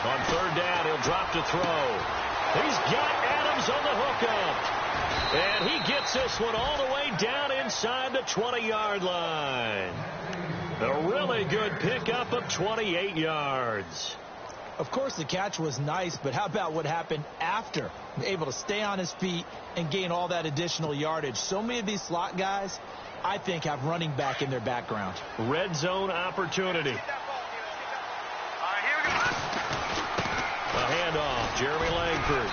B: On 3rd down, he'll drop to throw. He's got Adams on the hookup. And he gets this one all the way down inside the 20-yard line. A really good pickup of 28 yards.
D: Of course, the catch was nice, but how about what happened after? Able to stay on his feet and gain all that additional yardage. So many of these slot guys, I think, have running back in their background.
B: Red zone opportunity.
C: All right, here we go.
B: A handoff, Jeremy Langford.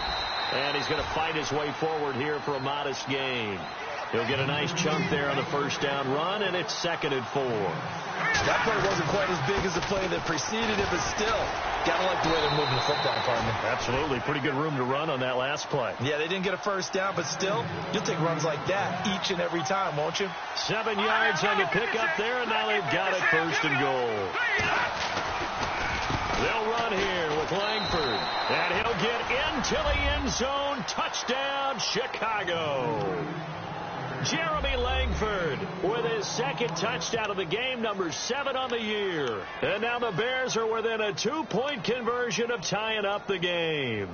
B: And he's going to fight his way forward here for a modest gain. He'll get a nice chunk there on the 1st down run, and it's 2nd and 4.
D: That play wasn't quite as big as the play that preceded it, but still, got to like the way they're moving the football, partner.
B: Absolutely. Pretty good room to run on that last play.
D: Yeah, they didn't get a 1st down, but still, you'll take runs like that each and every time, won't you?
B: 7 yards on the pickup there, and now they've got it 1st and goal. They'll run here with Langford, and he'll get into the end zone. Touchdown, Chicago. Jeremy Langford with his 2nd touchdown of the game, number 7 on the year. And now the Bears are within a 2-point conversion of tying up the game.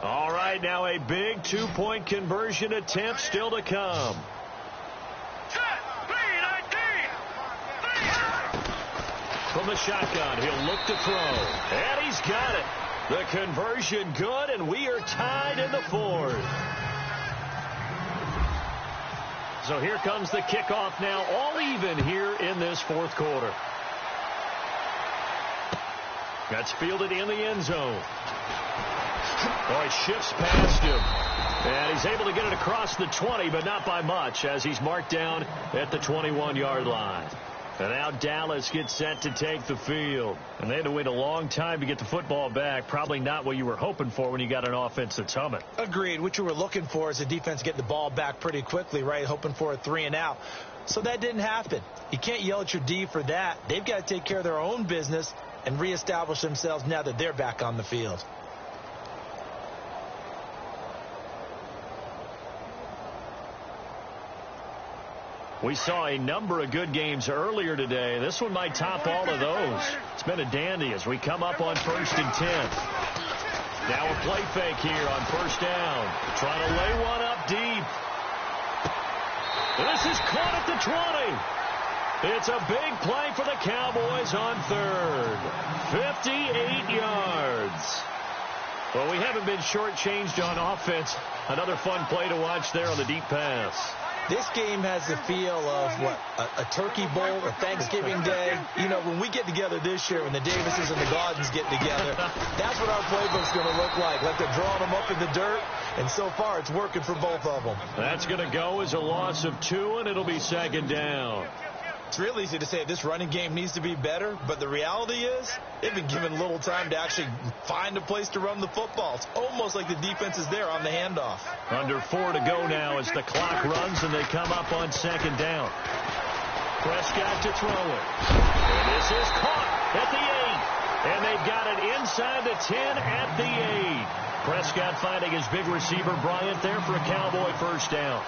B: All right, now a big 2-point conversion attempt still to come. From the shotgun, he'll look to throw. And he's got it. The conversion good, and we are tied in the 4th. So here comes the kickoff now, all even here in this 4th quarter. That's fielded in the end zone. Oh, he shifts past him. And he's able to get it across the 20, but not by much, as he's marked down at the 21-yard line. And now Dallas gets set to take the field. And they had to wait a long time to get the football back. Probably not what you were hoping for when you got an offense that's humming.
D: Agreed. What you were looking for is the defense getting the ball back pretty quickly, right? Hoping for a 3 and out. So that didn't happen. You can't yell at your D for that. They've got to take care of their own business and reestablish themselves now that they're back on the field.
B: We saw a number of good games earlier today. This one might top all of those. It's been a dandy as we come up on 1st and 10. Now a play fake here on 1st down. Trying to lay one up deep. This is caught at the 20. It's a big play for the Cowboys on 3rd. 58 yards. Well, we haven't been shortchanged on offense. Another fun play to watch there on the deep pass.
D: This game has the feel of, a turkey bowl, a Thanksgiving day. You know, when we get together this year, when the Davises and the Gardens get together, that's what our playbook's going to look like. Like they're drawing them up in the dirt, and so far it's working for both of them.
B: That's going to go as a loss of 2, and it'll be 2nd down.
D: It's real easy to say this running game needs to be better, but the reality is they've been given little time to actually find a place to run the football. It's almost like the defense is there on the handoff.
B: Under 4 to go now as the clock runs and they come up on 2nd down. Prescott to throw it. And this is caught at the 8. And they've got it inside the 10 at the 8. Prescott finding his big receiver Bryant there for a Cowboy 1st down.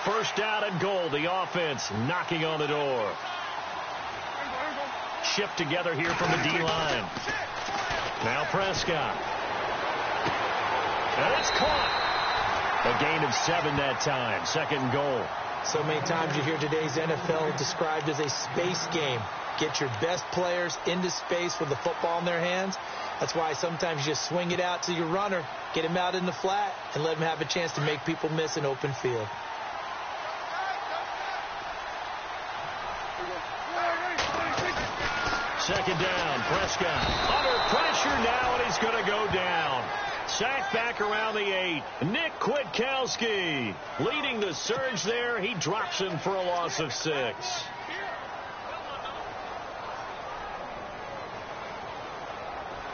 B: First down and goal. The offense knocking on the door. Shift together here from the D-line. Now Prescott. And it's caught. A gain of 7 that time. 2nd and goal.
D: So many times you hear today's NFL described as a space game. Get your best players into space with the football in their hands. That's why sometimes you just swing it out to your runner, get him out in the flat, and let him have a chance to make people miss an open field.
B: Second down, Prescott under pressure now, and he's going to go down. Sacked back around the 8. Nick Kwiatkowski leading the surge there. He drops him for a loss of 6.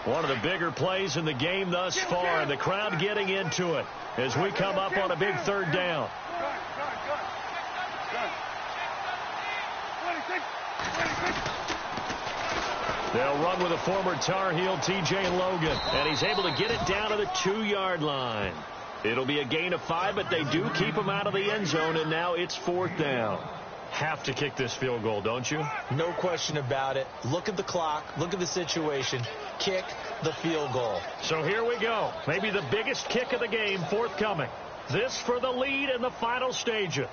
B: One of the bigger plays in the game thus far, and the crowd getting into it as we come up on a big third down. They'll run with a former Tar Heel, T.J. Logan, and he's able to get it down to the 2-yard line. It'll be a gain of 5, but they do keep him out of the end zone, and now it's 4th down. Have to kick this field goal, don't you?
D: No question about it. Look at the clock. Look at the situation. Kick the field goal.
B: So here we go. Maybe the biggest kick of the game forthcoming. This for the lead in the final stages.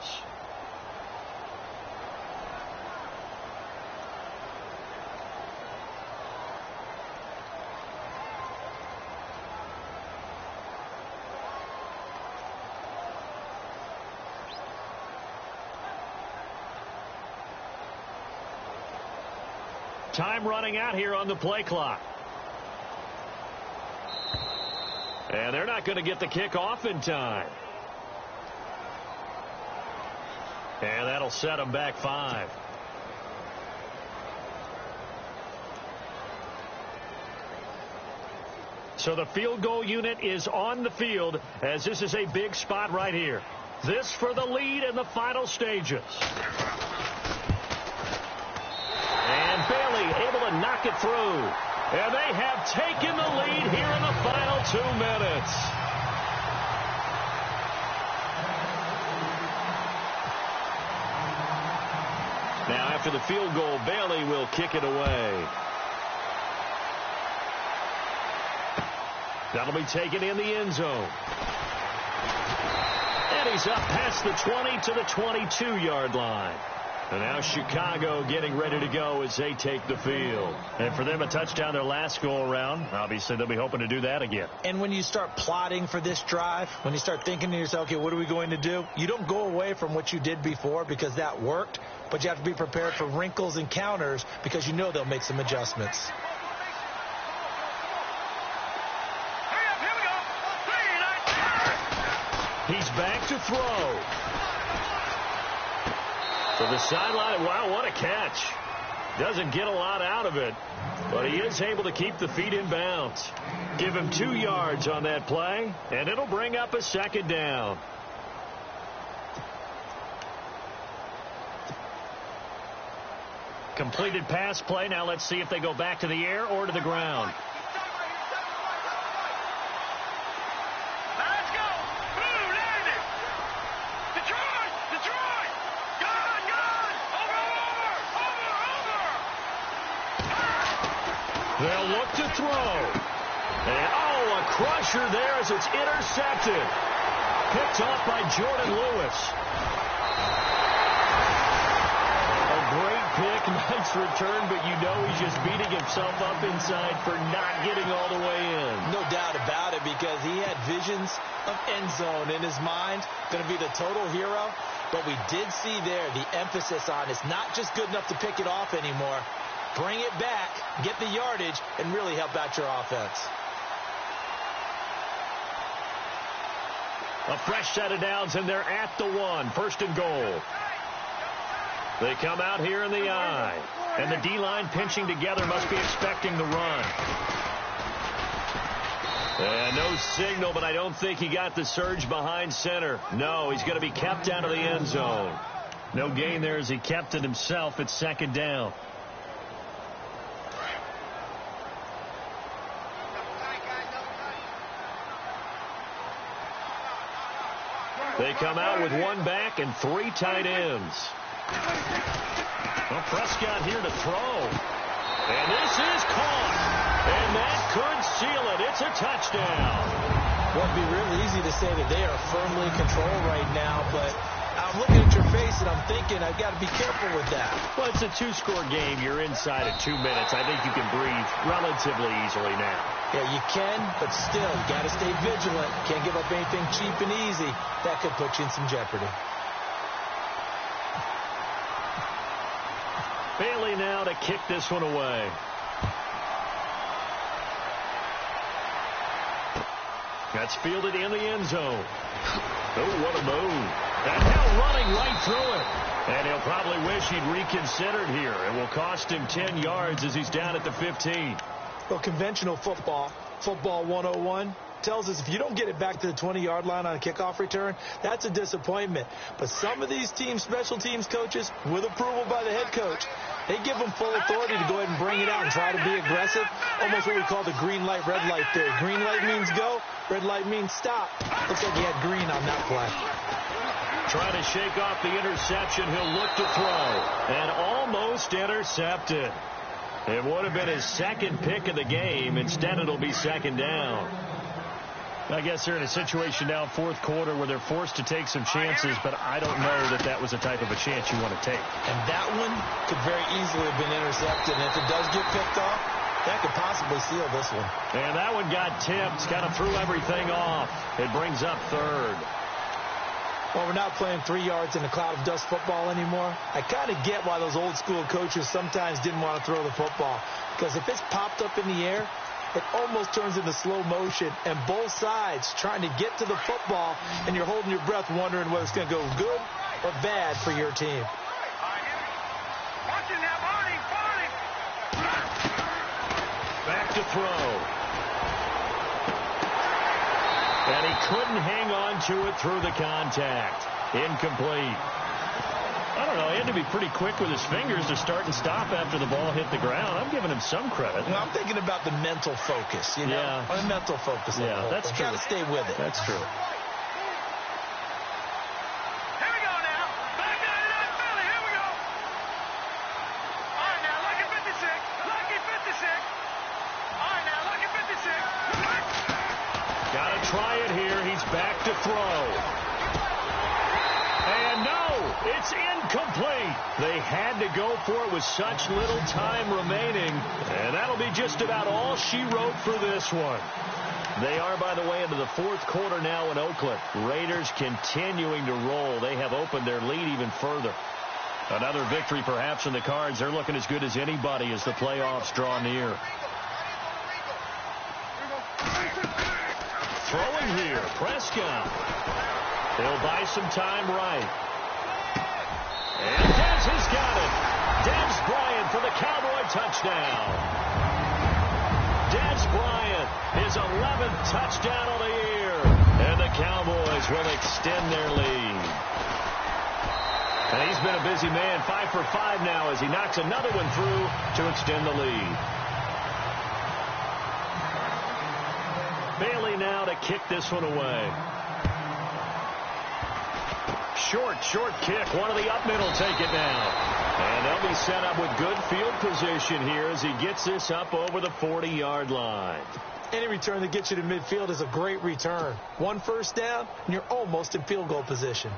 B: Time running out here on the play clock. And they're not going to get the kick off in time. And that'll set them back 5. So the field goal unit is on the field as this is a big spot right here. This for the lead in the final stages. And Bailey able to knock it through. And they have taken the lead here in the final 2 minutes. Now after the field goal, Bailey will kick it away. That'll be taken in the end zone. And he's up past the 20 to the 22-yard line. And now Chicago getting ready to go as they take the field. And for them, a touchdown their last go-around. Obviously, they'll be hoping to do that again.
D: And when you start plotting for this drive, when you start thinking to yourself, okay, what are we going to do? You don't go away from what you did before because that worked, but you have to be prepared for wrinkles and counters because you know they'll make some adjustments.
B: He's back to throw. To the sideline. Wow, what a catch. Doesn't get a lot out of it, but he is able to keep the feet in bounds. Give him 2 yards on that play, and it'll bring up a second down. Completed pass play. Now let's see if they go back to the air or to the ground. They'll look to throw. And, a crusher there as it's intercepted. Picked off by Jordan Lewis. A great pick, nice return, but you know he's just beating himself up inside for not getting all the way in.
D: No doubt about it, because he had visions of end zone in his mind. Going to be the total hero. But we did see there the emphasis on it's not just good enough to pick it off anymore. Bring it back, get the yardage, and really help out your offense.
B: A fresh set of downs, and they're at the 1. 1st and goal. They come out here in the I. And the D-line pinching together must be expecting the run. And no signal, but I don't think he got the surge behind center. No, he's going to be kept out of the end zone. No gain there as he kept it himself at 2nd down. They come out with 1 back and 3 tight ends. Well, Prescott here to throw. And this is caught. And that could seal it. It's a touchdown.
D: Well, it'd be real easy to say that they are firmly in control right now, but I'm looking at your face, and I'm thinking I've got to be careful with that.
B: Well, it's a two-score game. You're inside of 2 minutes. I think you can breathe relatively easily now.
D: Yeah, you can, but still, you got to stay vigilant. Can't give up anything cheap and easy. That could put you in some jeopardy.
B: Bailey now to kick this one away. That's fielded in the end zone. Oh, what a move. And now running right through it. And he'll probably wish he'd reconsidered here. It will cost him 10 yards as he's down at the 15.
D: Well, conventional football 101, tells us if you don't get it back to the 20-yard line on a kickoff return, that's a disappointment. But some of these teams, special teams coaches, with approval by the head coach, they give them full authority to go ahead and bring it out and try to be aggressive. Almost what we call the green light, red light theory. Green light means go, red light means stop. Looks like he had green on that play.
B: Trying to shake off the interception. He'll look to throw. And almost intercepted. It would have been his second pick of the game. Instead, it'll be second down. I guess they're in a situation now, fourth quarter, where they're forced to take some chances, but I don't know that that was the type of a chance you want to take.
D: And that one could very easily have been intercepted. And if it does get picked off, that could possibly seal this one.
B: And that one got tipped, kind of threw everything off. It brings up third.
D: Well, we're not playing 3 yards in a cloud of dust football anymore. I kind of get why those old school coaches sometimes didn't want to throw the football. Because if it's popped up in the air, it almost turns into slow motion. And both sides trying to get to the football, and you're holding your breath wondering whether it's going to go good or bad for your team.
B: Back to throw. And he couldn't hang on to it through the contact. Incomplete. I don't know. He had to be pretty quick with his fingers to start and stop after the ball hit the ground. I'm giving him some credit.
D: Well, I'm thinking about the mental focus, you know?
B: Yeah.
D: The mental focus.
B: Yeah, that's true.
D: Got to stay with it.
B: That's true.
C: Here we go now. Back down to that belly. Here we go. All right, now, lucky 56. Lucky 56. All right, now, lucky 56.
B: Got to try it here. He's back to throw. And no, it's incomplete. They had to go for it with such little time remaining. And that'll be just about all she wrote for this one. They are, by the way, into the fourth quarter now in Oakland. Raiders continuing to roll. They have opened their lead even further. Another victory perhaps in the cards. They're looking as good as anybody as the playoffs draw near. Throwing here, Prescott. He'll buy some time right. And Dez has got it. Dez Bryant for the Cowboy touchdown. Dez Bryant, his 11th touchdown of the year. And the Cowboys will extend their lead. And he's been a busy man, 5 for 5 now as he knocks another one through to extend the lead. Bailey now to kick this one away. Short kick. One of the up middle take it now. And they'll be set up with good field position here as he gets this up over the 40-yard line.
D: Any return that gets you to midfield is a great return. One first down, and you're almost in field goal position.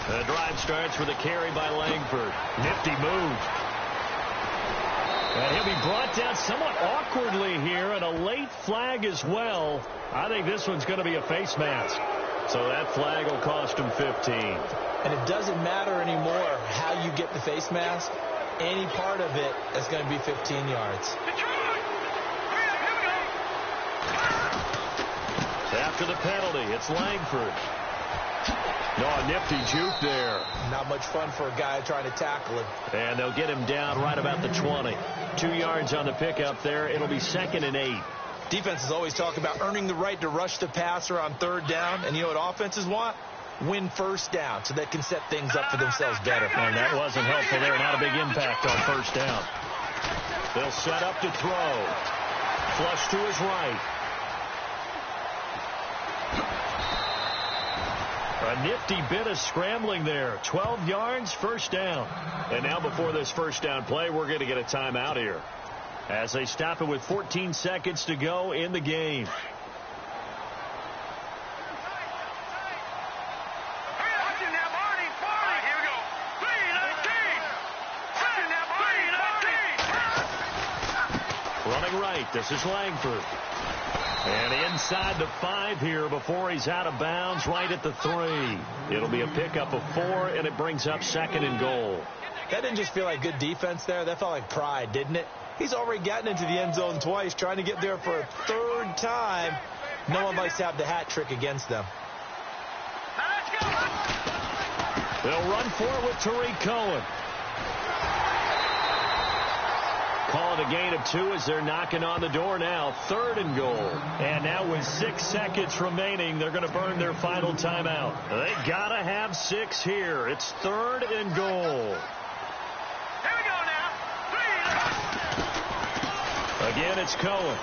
B: The drive starts with a carry by Langford. Nifty move. And he'll be brought down somewhat awkwardly here, and a late flag as well. I think this one's going to be a face mask. So that flag will cost him 15.
D: And it doesn't matter anymore how you get the face mask. Any part of it is going to be 15 yards.
B: After the penalty, it's Langford. No, a nifty juke there.
D: Not much fun for a guy trying to tackle him.
B: And they'll get him down right about the 20. 2 yards on the pickup there. It'll be 2nd and 8.
D: Defenses always talk about earning the right to rush the passer on third down. And you know what offenses want? Win first down so they can set things up for themselves better.
B: And that wasn't helpful there. Not a big impact on first down. They'll set up to throw. Flush to his right. A nifty bit of scrambling there. 12 yards, first down. And now before this first down play, we're going to get a timeout here, as they stop it with 14 seconds to go in the game. Running right, this is Langford. And inside the 5 here before he's out of bounds, right at the 3. It'll be a pickup of 4, and it brings up 2nd and goal.
D: That didn't just feel like good defense there. That felt like pride, didn't it? He's already gotten into the end zone twice, trying to get there for a 3rd time. No one likes to have the hat trick against them.
B: They'll run for it with Tariq Cohen. Call it a gain of 2 as they're knocking on the door now. 3rd and goal. And now with 6 seconds remaining, they're going to burn their final timeout. They got to have 6 here. It's 3rd and goal.
C: Here we go now.
B: Again, it's Cohen.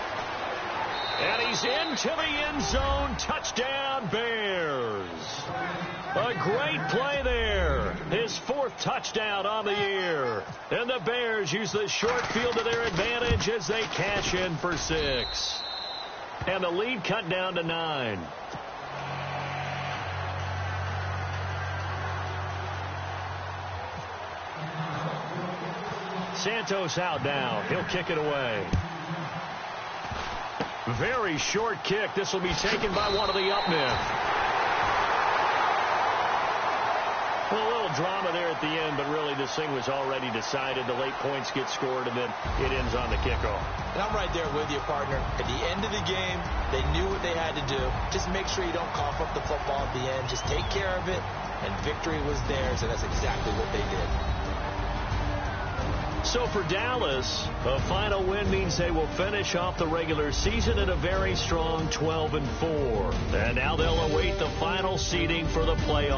B: And he's into the end zone. Touchdown, Bears. A great play there. His 4th touchdown on the year. And the Bears use the short field to their advantage as they cash in for 6. And the lead cut down to 9. Santos out now. He'll kick it away. Very short kick. This will be taken by one of the up men. A little drama there at the end, but really this thing was already decided. The late points get scored, and then it ends on the kickoff.
D: And I'm right there with you, partner. At the end of the game, they knew what they had to do. Just make sure you don't cough up the football at the end. Just take care of it, and victory was theirs, and that's exactly what they did.
B: So for Dallas, a final win means they will finish off the regular season at a very strong 12-4. And now they'll await the final seeding for the playoffs.